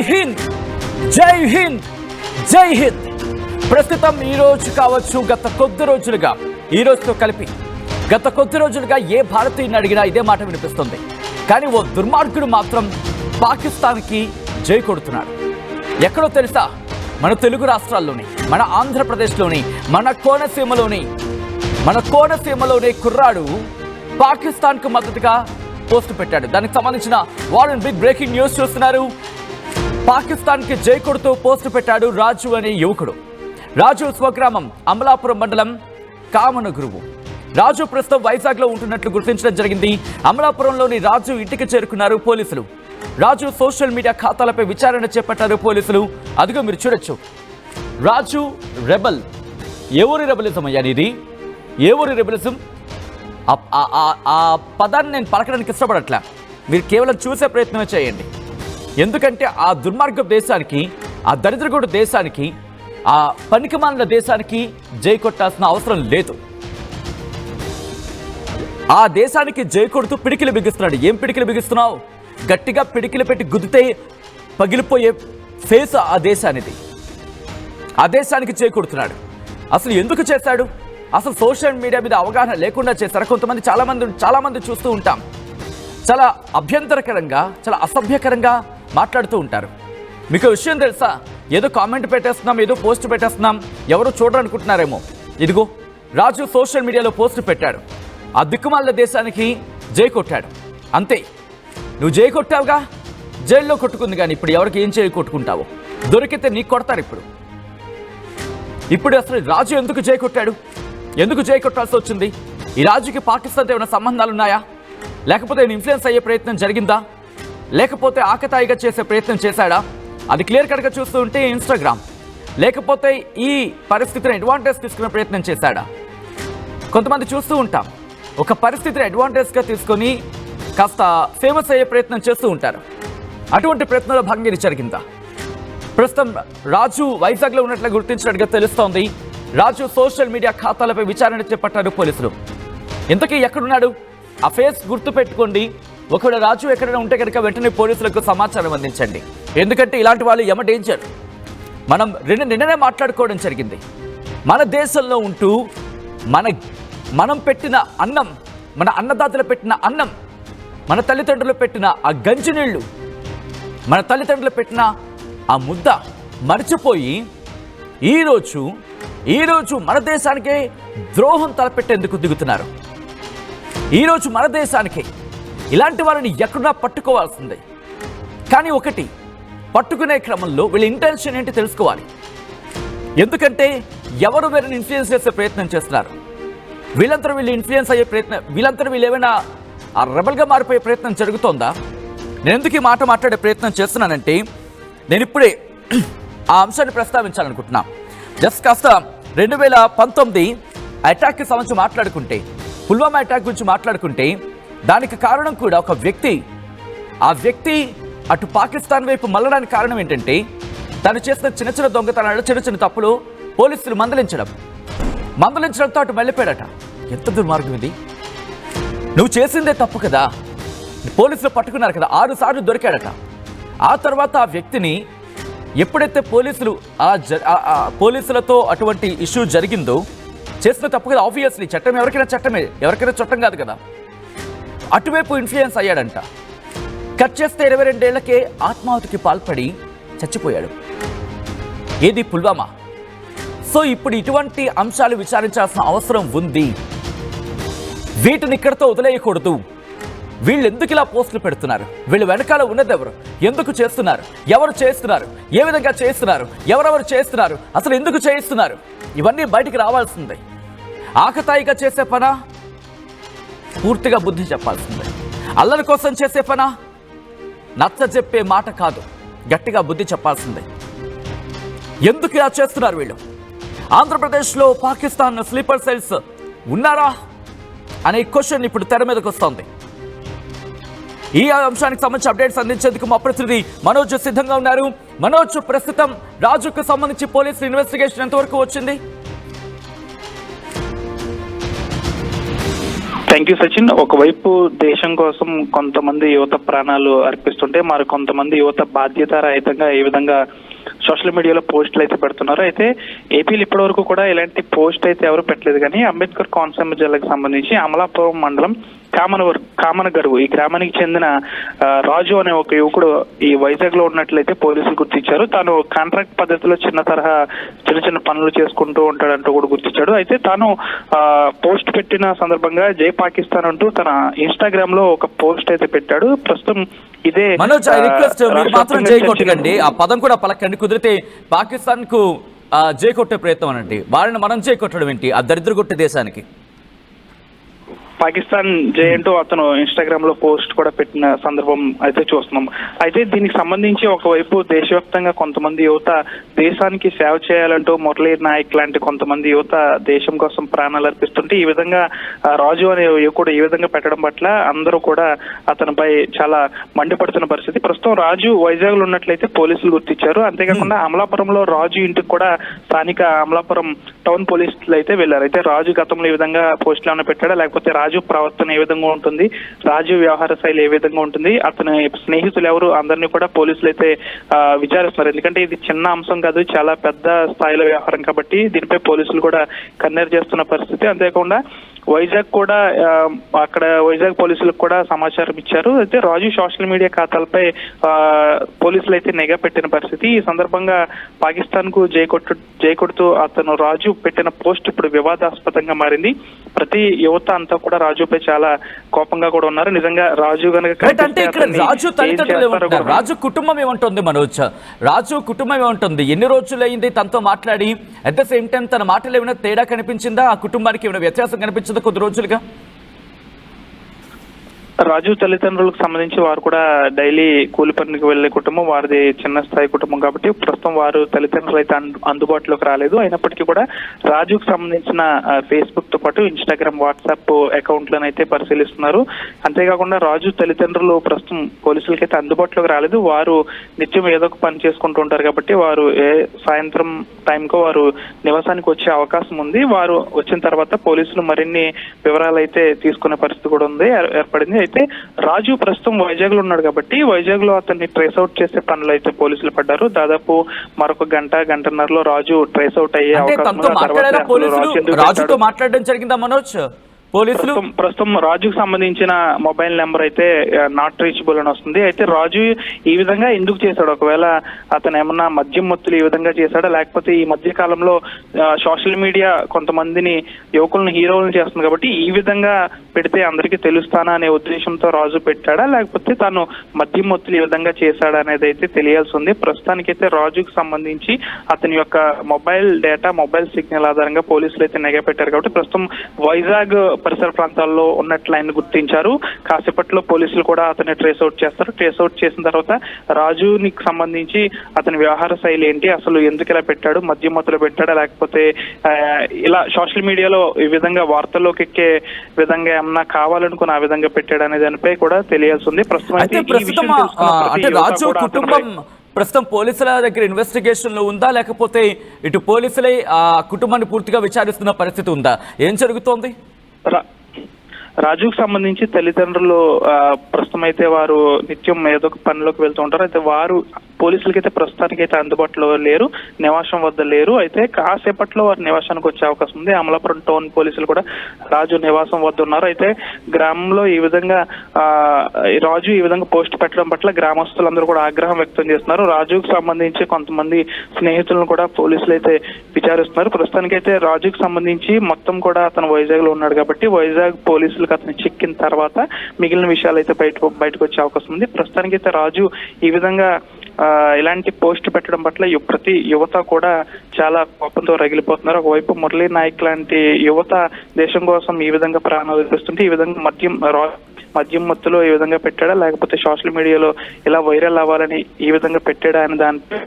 హింద్, జై హింద్, జై హింద్. ప్రస్తుతం ఈ రోజు కావచ్చు, గత కొద్ది రోజులుగా, ఈ రోజుతో కలిపి గత కొద్ది రోజులుగా ఏ భారతీయుని అడిగినా ఇదే మాట వినిపిస్తుంది. కానీ ఓ దుర్మార్గుడు మాత్రం పాకిస్తాన్కి జై కొడుతున్నాడు. ఎక్కడో తెలుసా? మన తెలుగు రాష్ట్రాల్లోని, మన ఆంధ్రప్రదేశ్లోని, మన కోనసీమలోని కుర్రాడు పాకిస్తాన్కు మద్దతుగా పోస్ట్ పెట్టాడు. దానికి సంబంధించిన వారెన్ బిగ్ బ్రేకింగ్ న్యూస్ చూస్తున్నారు. పాకిస్తాన్కి జై కొడుతూ పోస్ట్ పెట్టాడు రాజు అనే యువకుడు. రాజు స్వగ్రామం అమలాపురం మండలం కామనగురువు. రాజు ప్రస్తుతం వైజాగ్లో ఉంటున్నట్లు గుర్తించడం జరిగింది. అమలాపురంలోని రాజు ఇంటికి చేరుకున్నారు పోలీసులు. రాజు సోషల్ మీడియా ఖాతాలపై విచారణ చేపట్టారు పోలీసులు. అదిగో మీరు చూడొచ్చు. రాజు రెబల్. ఏ ఊరి రెబలిజం అయ్యా ఇది? ఏ ఊరి రెబలిజం? ఆ పదాన్ని నేను పలకడానికి ఇష్టపడట్లా. మీరు కేవలం చూసే ప్రయత్నమే చేయండి. ఎందుకంటే ఆ దుర్మార్గ దేశానికి, ఆ దరిద్రగూడ దేశానికి, ఆ పనికిమాలిన దేశానికి జై కొట్టాల్సిన అవసరం లేదు. ఆ దేశానికి జై కొడుతూ పిడికిలు బిగిస్తున్నాడు. ఏం పిడికిలు బిగిస్తున్నావు? గట్టిగా పిడికిలు పెట్టి గుద్దితే పగిలిపోయే ఫేస్ ఆ దేశానిది. ఆ దేశానికి జై కొడుతున్నాడు. అసలు ఎందుకు చేశాడు? అసలు సోషల్ మీడియా మీద అవగాహన లేకుండా చేశారు. కొంతమంది చాలా మంది చూస్తూ ఉంటాం, చాలా అభ్యంతరకరంగా, చాలా అసభ్యకరంగా మాట్లాడుతూ ఉంటారు. మీకు విషయం తెలుసా? ఏదో కామెంట్ పెట్టేస్తున్నాం, ఏదో పోస్ట్ పెట్టేస్తున్నాం, ఎవరు చూడరనుకుంటున్నారేమో. ఇదిగో రాజు సోషల్ మీడియాలో పోస్ట్ పెట్టాడు. ఆ దిక్కుమాల దేశానికి జై కొట్టాడు. అంతే. నువ్వు జై కొట్టావుగా, జైల్లో కొట్టుకుంది. కానీ ఇప్పుడు ఎవరికి ఏం చేయి కొట్టుకుంటావు? దొరికితే నీకు కొడతారు. ఇప్పుడు అసలు రాజు ఎందుకు జై కొట్టాడు? ఎందుకు జై కొట్టాల్సి వచ్చింది? ఈ రాజుకి పాకిస్తాన్తో ఏమైనా సంబంధాలు ఉన్నాయా? లేకపోతే ఇన్ఫ్లుయెన్స్ అయ్యే ప్రయత్నం జరిగిందా? లేకపోతే ఆకతాయిగా చేసే ప్రయత్నం చేశాడా? అది క్లియర్ కట్గా చూస్తూ ఉంటే ఇన్స్టాగ్రామ్. లేకపోతే ఈ పరిస్థితిని అడ్వాంటేజ్ తీసుకునే ప్రయత్నం చేశాడా? కొంతమంది చూస్తూ ఉంటాం, ఒక పరిస్థితిని అడ్వాంటేజ్గా తీసుకొని కాస్త ఫేమస్ అయ్యే ప్రయత్నం చేస్తూ ఉంటారు. అటువంటి ప్రయత్నంలో భాగంగా ఇది జరిగిందా? ప్రస్తుతం రాజు వైజాగ్లో ఉన్నట్లు గుర్తించినట్టుగా తెలుస్తోంది. రాజు సోషల్ మీడియా ఖాతాలపై విచారణ చేపట్టారు పోలీసులు. ఇంతకీ ఎక్కడున్నాడు? ఆ ఫేస్ గుర్తు పెట్టుకోండి. ఒకవేళ రాజు ఎక్కడైనా ఉంటే కనుక వెంటనే పోలీసులకు సమాచారం అందించండి. ఎందుకంటే ఇలాంటి వాళ్ళు యమ డేంజర్. మనం నిన్ననే మాట్లాడుకోవడం జరిగింది. మన దేశంలో ఉంటూ మనం పెట్టిన అన్నం, మన అన్నదాతలు పెట్టిన అన్నం, మన తల్లిదండ్రులు పెట్టిన ఆ గంజినీళ్ళు, మన తల్లిదండ్రులు పెట్టిన ఆ ముద్ద మర్చిపోయి ఈరోజు మన దేశానికే ద్రోహం తలపెట్టేందుకు దిగుతున్నారు. ఈరోజు మన దేశానికి ఇలాంటి వారిని ఎక్కడున్నా పట్టుకోవాల్సిందే. కానీ ఒకటి, పట్టుకునే క్రమంలో వీళ్ళ ఇంటెన్షన్ ఏంటి తెలుసుకోవాలి. ఎందుకంటే ఎవరు వీరిని ఇన్ఫ్లుయెన్స్ చేసే ప్రయత్నం చేస్తున్నారు? వీళ్ళంతా వీళ్ళు ఇన్ఫ్లుయెన్స్ అయ్యే ప్రయత్నం, వీళ్ళంతా వీళ్ళు ఏమైనా ఆ రెబల్గా మారిపోయే ప్రయత్నం జరుగుతోందా? నేను ఎందుకు ఈ మాట మాట్లాడే ప్రయత్నం చేస్తున్నానంటే, నేను ఇప్పుడే ఆ అంశాన్ని ప్రస్తావించాలనుకుంటున్నా. జస్ట్ కాస్త 2019 అటాక్కి సంబంధించి మాట్లాడుకుంటే, పుల్వామా అటాక్ గురించి మాట్లాడుకుంటే, దానికి కారణం కూడా ఒక వ్యక్తి. ఆ వ్యక్తి అటు పాకిస్తాన్ వైపు మళ్ళడానికి కారణం ఏంటంటే, తను చేసిన చిన్న దొంగతనాలు, చిన్న తప్పులు పోలీసులు మందలించడంతో అటు వెళ్ళిపోయాడట. ఎంత దుర్మార్గం ఇది! నువ్వు చేసిందే తప్పు కదా. పోలీసులు పట్టుకున్నారు కదా, 6 సార్లు దొరికాడట. ఆ తర్వాత ఆ వ్యక్తిని ఎప్పుడైతే పోలీసులతో అటువంటి ఇష్యూ జరిగిందో, చేసిన తప్పు కదా. ఆబ్వియస్లీ చట్టం ఎవరికైనా చట్టం కాదు కదా. అటువైపు ఇన్ఫ్లుయెన్స్ అయ్యాడంట. కట్ చేస్తే 22 ఏళ్లకే ఆత్మాహుతికి పాల్పడి చచ్చిపోయాడు. ఏది? పుల్వామా. సో ఇప్పుడు ఇటువంటి అంశాలు విచారించాల్సిన అవసరం ఉంది. వీటిని ఇక్కడితో వదిలేయకూడదు. వీళ్ళు ఎందుకు ఇలా పోస్టులు పెడుతున్నారు? వీళ్ళు వెనకాల ఉన్నది ఎవరు? ఎందుకు చేస్తున్నారు? ఎవరు చేస్తున్నారు? ఏ విధంగా చేస్తున్నారు? ఎవరెవరు చేస్తున్నారు? అసలు ఎందుకు చేయిస్తున్నారు? ఇవన్నీ బయటికి రావాల్సిందే. ఆకతాయిగా చేసే పనా? పూర్తిగా బుద్ధి చెప్పాల్సిందే. అల్లరి కోసం చేసే పనా? నచ్చ చెప్పే మాట కాదు, గట్టిగా బుద్ధి చెప్పాల్సిందే. ఎందుకు ఇలా చేస్తున్నారు వీళ్ళు? ఆంధ్రప్రదేశ్లో పాకిస్తాన్ స్లీపర్ సెల్స్ ఉన్నారా అనే క్వశ్చన్ ఇప్పుడు తెర మీదకి వస్తోంది. ఈ అంశానికి సంబంధించి అప్డేట్స్ అందించేందుకు మా ప్రతినిధి మనోజ్ సిద్ధంగా ఉన్నారు. మనోజ్, ప్రస్తుతం రాజుకు సంబంధించి పోలీసుల ఇన్వెస్టిగేషన్ ఎంతవరకు వచ్చింది? Thank you Sachin. ఒకవైపు దేశం కోసం కొంతమంది యువత ప్రాణాలు అర్పిస్తుంటే మరి కొంతమంది యువత బాధ్యత రహితంగా ఏ విధంగా సోషల్ మీడియాలో పోస్టులు అయితే పెడుతున్నారు. అయితే ఏపీలో ఇప్పటి వరకు కూడా ఇలాంటి పోస్ట్ అయితే ఎవరు పెట్టలేదు. కానీ అంబేద్కర్ కోనసీమ జిల్లాకు సంబంధించి అమలాపురం మండలం కామనగరువు ఈ గ్రామానికి చెందిన రాజు అనే ఒక యువకుడు ఈ వైజాగ్ లో ఉన్నట్లయితే పోలీసులు గుర్తించారు. తాను కాంట్రాక్ట్ పద్ధతిలో చిన్న చిన్న పనులు చేసుకుంటూ ఉంటాడంటూ కూడా గుర్తించాడు. అయితే తాను పోస్ట్ పెట్టిన సందర్భంగా జై పాకిస్తాన్ అంటూ తన ఇన్స్టాగ్రామ్ లో ఒక పోస్ట్ అయితే పెట్టాడు. ప్రస్తుతం ఇదే మనోజ్ రిక్వెస్ట్ మీరు మాత్రం జై కొట్టకండి, ఆ పదం కూడా పలకండి. కుదిరితే పాకిస్తాన్ కు జై కొట్టే ప్రయత్నం అనండి, వారిని మనం జై కొట్టడం ఏంటి ఆ దరిద్ర కొట్టే దేశానికి. పాకిస్తాన్ జై అంటూ అతను ఇన్స్టాగ్రామ్ లో పోస్ట్ కూడా పెట్టిన సందర్భం అయితే చూస్తున్నాం. అయితే దీనికి సంబంధించి ఒకవైపు దేశవ్యాప్తంగా కొంతమంది యువత దేశానికి సేవ చేయాలంటూ మురళీ నాయక్ లాంటి కొంతమంది యువత దేశం కోసం ప్రాణాలు అర్పిస్తుంటే ఈ విధంగా రాజు అనే యువకుడు ఈ విధంగా పెట్టడం పట్ల అందరూ కూడా అతనిపై చాలా మండిపడుతున్న పరిస్థితి. ప్రస్తుతం రాజు వైజాగ్ లో ఉన్నట్లయితే పోలీసులు గుర్తించారు. అంతేకాకుండా అమలాపురంలో రాజు ఇంటికి కూడా స్థానిక అమలాపురం టౌన్ పోలీసులు అయితే వెళ్లారు. అయితే రాజు గతంలో ఈ విధంగా పోస్టులు ఏమైనా పెట్టాడా, లేకపోతే రాజు ప్రవర్తన ఏ విధంగా ఉంటుంది, రాజు వ్యవహార శైలి ఏ విధంగా ఉంటుంది, అతని స్నేహితులు ఎవరు అందరినీ కూడా పోలీసులు అయితే విచారిస్తున్నారు. ఎందుకంటే ఇది చిన్న అంశం కాదు, చాలా పెద్ద స్థాయిలో వ్యవహారం కాబట్టి దీనిపై పోలీసులు కూడా కన్నెర్ చేస్తున్న పరిస్థితి. అంతేకాకుండా వైజాగ్ కూడా అక్కడ వైజాగ్ పోలీసులకు కూడా సమాచారం ఇచ్చారు. అయితే రాజు సోషల్ మీడియా ఖాతాలపై పోలీసులు అయితే నిఘా పెట్టిన పరిస్థితి. ఈ సందర్భంగా పాకిస్తాన్ కు జై కొడుతూ అతను రాజు పెట్టిన పోస్ట్ ఇప్పుడు వివాదాస్పదంగా మారింది. ప్రతి యువత అంతా కూడా రాజుపై చాలా కోపంగా కూడా ఉన్నారు. నిజంగా రాజు రాజు కుటుంబం ఏమంటుంది మనోజ్, రాజు కుటుంబం ఏమంటుంది, ఎన్ని రోజులు అయింది తనతో మాట్లాడి, అట్ ద సేమ్ టైం తన మాటలు ఏమైనా తేడా కనిపించిందా, ఆ కుటుంబానికి ఏమైనా వ్యత్యాసం కనిపించిందా కొద్ది రోజులుగా? రాజు తల్లిదండ్రులకు సంబంధించి వారు కూడా డైలీ కూలి పనికి వెళ్లే కుటుంబం, వారిది చిన్న స్థాయి కుటుంబం కాబట్టి ప్రస్తుతం వారు తల్లిదండ్రులు అయితే అందుబాటులోకి రాలేదు. అయినప్పటికీ కూడా రాజుకు సంబంధించిన ఫేస్బుక్ తో పాటు ఇన్స్టాగ్రామ్, వాట్సాప్ అకౌంట్లను అయితే పరిశీలిస్తున్నారు. అంతేకాకుండా రాజు తల్లిదండ్రులు ప్రస్తుతం పోలీసులకైతే అందుబాటులోకి రాలేదు. వారు నిత్యం ఏదో ఒక పని చేసుకుంటూ ఉంటారు కాబట్టి వారు సాయంత్రం టైంకో వారు నివాసానికి వచ్చే అవకాశం ఉంది. వారు వచ్చిన తర్వాత పోలీసులు మరిన్ని వివరాలు అయితే తీసుకునే పరిస్థితి కూడా ఉంది ఏర్పడింది. అయితే రాజు ప్రస్తుతం వైజాగ్ లో ఉన్నాడు కాబట్టి వైజాగ్ లో అతన్ని ట్రేస్ అవుట్ చేసే పనులు అయితే పోలీసులు పడ్డారు. దాదాపు మరొక గంటన్నరలో రాజు ట్రేస్ అవుట్ అయ్యే అవకాశం. రాజుతో మాట్లాడడం జరిగిందా మనోజ్? ప్రస్తుతం రాజుకు సంబంధించిన మొబైల్ నెంబర్ అయితే నాట్ రీచబుల్ అని వస్తుంది. అయితే రాజు ఈ విధంగా ఎందుకు చేశాడు, ఒకవేళ అతను ఏమన్నా మద్యం మత్తులు ఈ విధంగా చేశాడా, లేకపోతే ఈ మధ్య కాలంలో సోషల్ మీడియా కొంతమందిని యువకులను హీరోలను చేస్తుంది కాబట్టి ఈ విధంగా పెడితే అందరికీ తెలుస్తానా అనే ఉద్దేశంతో రాజు పెట్టాడా, లేకపోతే తాను మద్యం మత్తులు ఈ విధంగా చేశాడా అనేది అయితే తెలియాల్సి ఉంది. ప్రస్తుతానికైతే రాజుకు సంబంధించి అతని యొక్క మొబైల్ డేటా, మొబైల్ సిగ్నల్ ఆధారంగా పోలీసులు అయితే నిఘా పెట్టారు కాబట్టి ప్రస్తుతం వైజాగ్ పరిసర ప్రాంతాల్లో ఉన్నట్లు ఆయన గుర్తించారు. కాసేపట్లో పోలీసులు కూడా అతన్ని ట్రేస్ అవుట్ చేస్తారు. ట్రేస్ అవుట్ చేసిన తర్వాత రాజునికి సంబంధించి అతని వ్యవహార శైలి ఏంటి, అసలు ఎందుకు ఇలా పెట్టాడు, మద్యం మత్తులో పెట్టాడా, లేకపోతే ఇలా సోషల్ మీడియాలో ఈ విధంగా వార్తల్లోకి ఎక్కే విధంగా ఏమన్నా కావాలనుకుని ఆ విధంగా పెట్టాడు అనే దానిపై కూడా తెలియాల్సి ఉంది. ప్రస్తుతం పోలీసుల దగ్గర ఇన్వెస్టిగేషన్ లో ఉందా, లేకపోతే ఇటు పోలీసులే కుటుంబాన్ని పూర్తిగా విచారిస్తున్న పరిస్థితి ఉందా, ఏం జరుగుతోంది? రాజుకు సంబంధించి తల్లిదండ్రులు ప్రస్తుతం అయితే వారు నిత్యం ఏదో ఒక పనిలోకి వెళ్తూ ఉంటారు. అయితే వారు పోలీసులకైతే ప్రస్తుతానికైతే అందుబాటులో లేరు, నివాసం వద్ద లేరు. అయితే కాసేపట్లో వారు నివాసానికి వచ్చే అవకాశం ఉంది. అమలాపురం టౌన్ పోలీసులు కూడా రాజు నివాసం వద్ద ఉన్నారు. అయితే గ్రామంలో ఈ విధంగా రాజు ఈ విధంగా పోస్ట్ పెట్టడం పట్ల గ్రామస్తులందరూ కూడా ఆగ్రహం వ్యక్తం చేస్తున్నారు. రాజుకు సంబంధించి కొంతమంది స్నేహితులను కూడా పోలీసులు అయితే విచారిస్తున్నారు. ప్రస్తుతానికైతే రాజుకు సంబంధించి మొత్తం కూడా అతను వైజాగ్ లో ఉన్నాడు కాబట్టి వైజాగ్ పోలీసులకు అతను చిక్కిన తర్వాత మిగిలిన విషయాలు అయితే బయటకు వచ్చే అవకాశం ఉంది. ప్రస్తుతానికైతే రాజు ఈ విధంగా ఇలాంటి పోస్ట్ పెట్టడం పట్ల ప్రతి యువత కూడా చాలా కోపంతో రగిలిపోతున్నారు. ఒకవైపు మురళీ నాయక్ లాంటి యువత దేశం కోసం ఈ విధంగా ప్రాణాలు తెస్తుంటే ఈ విధంగా మద్యం మత్తులో ఈ విధంగా పెట్టాడా, లేకపోతే సోషల్ మీడియాలో ఇలా వైరల్ అవ్వాలని ఈ విధంగా పెట్టాడా అని దానిపై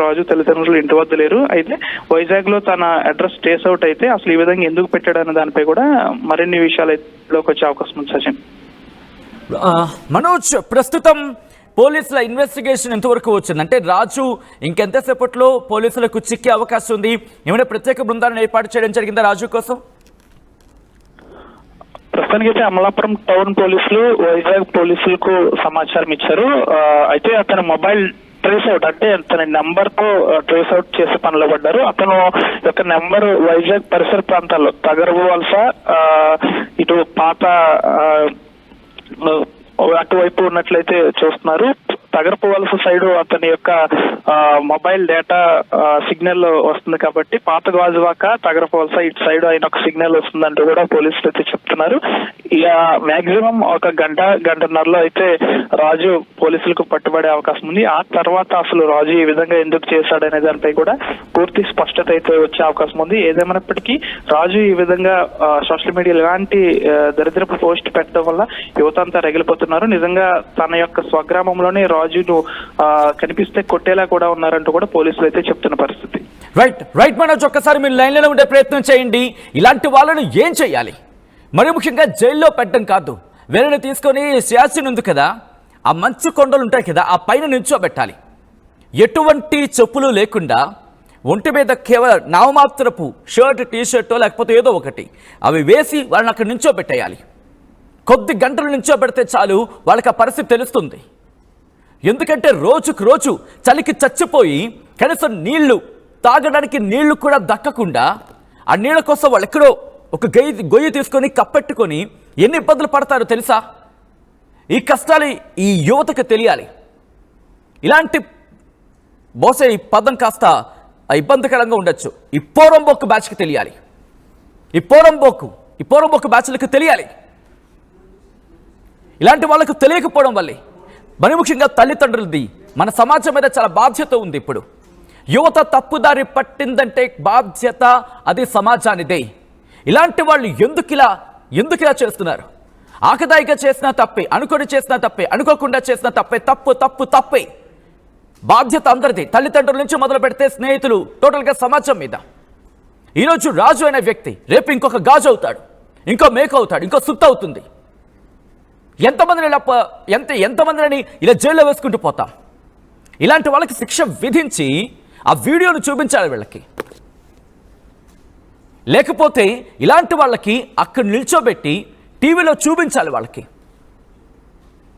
రాజు తల్లిదండ్రులు ఇంటి వద్ద లేరు. అయితే వైజాగ్ లో తన అడ్రస్ ట్రేస్ అవుట్ అయితే అసలు ఈ విధంగా ఎందుకు పెట్టాడు అనే దానిపై కూడా మరిన్ని విషయాలలోకి వచ్చే అవకాశం ఉంది. సచిన్, మనోజ్, ప్రస్తుతం పోలీసుల ఇన్వెస్టిగేషన్ ఎంతవరకు వచ్చింది? అంటే రాజు ఇంకెంతసేపట్లో పోలీసులకు చిక్కే అవకాశం ఉంది? ఏమైనా ప్రత్యేక బృందాలను ఏర్పాటు చేయడం జరిగిందా రాజు కోసం? ప్రస్తుతానికి అయితే అమలాపురం టౌన్ పోలీసులు వైజాగ్ పోలీసులకు సమాచారం ఇచ్చారు. అయితే అతని మొబైల్ ట్రేస్ అవుట్ అంటే తన నెంబర్ తో ట్రేస్ అవుట్ చేసే పనిలో పడ్డారు. అతను యొక్క నెంబర్ వైజాగ్ పరిసర ప్రాంతాల్లో తగరపు వలస, ఇటు పాత అటువైపు ఉన్నట్లయితే చూస్తున్నారు. తగరపు వలస సైడ్ అతని యొక్క మొబైల్ డేటా సిగ్నల్ వస్తుంది కాబట్టి పాత గాజువాక తగరపు వలస ఇటు సైడ్ ఆయన ఒక సిగ్నల్ వస్తుందంటూ కూడా పోలీసులు అయితే చెప్తున్నారు. ఇక మాక్సిమం ఒక గంటన్నరలో అయితే రాజు పోలీసులకు పట్టుబడే అవకాశం ఉంది. ఆ తర్వాత అసలు రాజు ఈ విధంగా ఎందుకు చేశాడనే దానిపై కూడా పూర్తి స్పష్టత అయితే వచ్చే అవకాశం ఉంది. ఏదేమైనప్పటికీ రాజు ఈ విధంగా సోషల్ మీడియా ఇలాంటి దరిద్రపు పోస్ట్ పెట్టడం వల్ల యువత అంతా రగిలిపోతున్నారు. నిజంగా తన యొక్క స్వగ్రామంలోనే రాజును కనిపిస్తే కొట్టేలా కూడా ఉన్నారంటూ కూడా పోలీసులు అయితే చెప్తున్న పరిస్థితి. రైట్ మనోజ్, ఒక్కసారి మీరు లైన్లో ఉండే ప్రయత్నం చేయండి. ఇలాంటి వాళ్ళను ఏం చేయాలి? మరి ముఖ్యంగా జైల్లో పెట్టడం కాదు, వేరేని తీసుకొని సియాసిన్ ఉంది కదా, ఆ మంచు కొండలు ఉంటాయి కదా, ఆ పైన నిల్చోబెట్టాలి. ఎటువంటి చెప్పులు లేకుండా ఒంటి మీద కేవలం నామమాత్రపు షర్ట్, టీషర్టో లేకపోతే ఏదో ఒకటి అవి వేసి వాళ్ళని అక్కడ నిల్చోబెట్టేయాలి. కొద్ది గంటలు నిల్చోబెడితే చాలు, వాళ్ళకి ఆ పరిస్థితి తెలుస్తుంది. ఎందుకంటే రోజుకు రోజు చలికి చచ్చిపోయి కనీసం నీళ్లు తాగడానికి నీళ్లు కూడా దక్కకుండా ఆ నీళ్ళ కోసం వాళ్ళు ఎక్కడో ఒక గొయ్యి తీసుకొని కప్పెట్టుకొని ఎన్ని ఇబ్బందులు పడతారో తెలుసా? ఈ కష్టాలు ఈ యువతకు తెలియాలి. ఇలాంటి బహుశా ఈ పదం కాస్త ఇబ్బందికరంగా ఉండొచ్చు. ఈ పోరంబోకు బ్యాచ్కి తెలియాలి, ఈ పోరంబోకు బ్యాచ్లకు తెలియాలి. ఇలాంటి వాళ్ళకు తెలియకపోవడం వల్లే మరి ముఖ్యంగా తల్లిదండ్రులది, మన సమాజం మీద చాలా బాధ్యత ఉంది. ఇప్పుడు యువత తప్పుదారి పట్టిందంటే బాధ్యత అది సమాజానిదే. ఇలాంటి వాళ్ళు ఎందుకు ఇలా చేస్తున్నారు? ఆకదాయిగా చేసిన తప్పే, అనుకొని చేసిన తప్పే, అనుకోకుండా చేసిన తప్పే, తప్పే. బాధ్యత అందరిది, తల్లిదండ్రుల నుంచి మొదలు పెడితే స్నేహితులు, టోటల్గా సమాజం మీద. ఈరోజు రాజు అనే వ్యక్తి రేపు ఇంకొక గాజు అవుతాడు, ఇంకో మేక అవుతాడు, ఇంకో సుత్తు అవుతుంది. ఎంతమందిని ఇలా జైల్లో వేసుకుంటూ పోతాం. ఇలాంటి వాళ్ళకి శిక్ష విధించి ఆ వీడియోను చూపించాలి వీళ్ళకి. లేకపోతే ఇలాంటి వాళ్ళకి అక్కడ నిల్చోబెట్టి టీవీలో చూపించాలి వాళ్ళకి.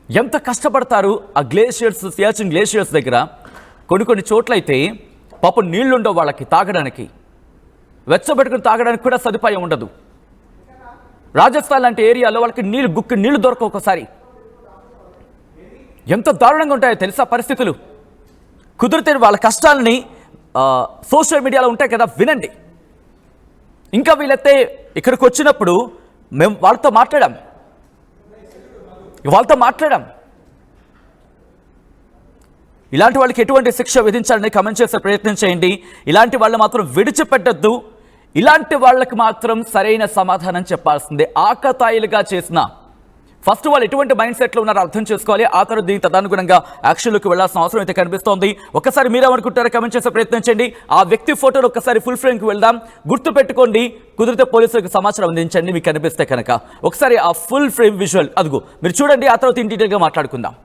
ఎంత కష్టపడతారు ఆ గ్లేషియర్స్, సియాచిన్ గ్లేషియర్స్ దగ్గర. కొన్ని చోట్లయితే పాపం నీళ్లుండవు వాళ్ళకి తాగడానికి, వెచ్చబెట్టుకుని తాగడానికి కూడా సదుపాయం ఉండదు. రాజస్థాన్ లాంటి ఏరియాలో వాళ్ళకి నీళ్లు దొరకవు ఒకసారి. ఎంత దారుణంగా ఉంటాయో తెలుసా పరిస్థితులు. కుదిరితే వాళ్ళ కష్టాలని సోషల్ మీడియాలో ఉంటాయి కదా, వినండి. ఇంకా వీళ్ళైతే ఇక్కడికి వచ్చినప్పుడు మేము వాళ్ళతో మాట్లాడాం. ఇలాంటి వాళ్ళకి ఎటువంటి శిక్ష విధించాలని కమెంట్ చేసే ప్రయత్నం చేయండి. ఇలాంటి వాళ్ళు మాత్రం విడిచిపెట్టద్దు. ఇలాంటి వాళ్ళకి మాత్రం సరైన సమాధానం చెప్పాల్సిందే. ఆకతాయిలుగా చేసిన ఫస్ట్ వాళ్ళు ఎటువంటి మైండ్ సెట్లో ఉన్నారో అర్థం చేసుకోవాలి. ఆ తర్వాత దీనికి తదనుగుణంగా యాక్షన్లోకి వెళ్లాల్సిన అవసరం అయితే కనిపిస్తోంది. ఒకసారి మీరేమనుకుంటారో కమెంట్ చేసే ప్రయత్నం చేయండి. ఆ వ్యక్తి ఫోటోలు ఒకసారి ఫుల్ ఫ్రేమ్కి వెళ్దాం. గుర్తు పెట్టుకోండి, కుదిరితే పోలీసులకు సమాచారం అందించండి మీకు కనిపిస్తే కనుక. ఒకసారి ఆ ఫుల్ ఫ్రేమ్ విజువల్ అదుగు మీరు చూడండి, ఆ తర్వాత ఇన్ డీటెయిల్గా మాట్లాడుకుందాం.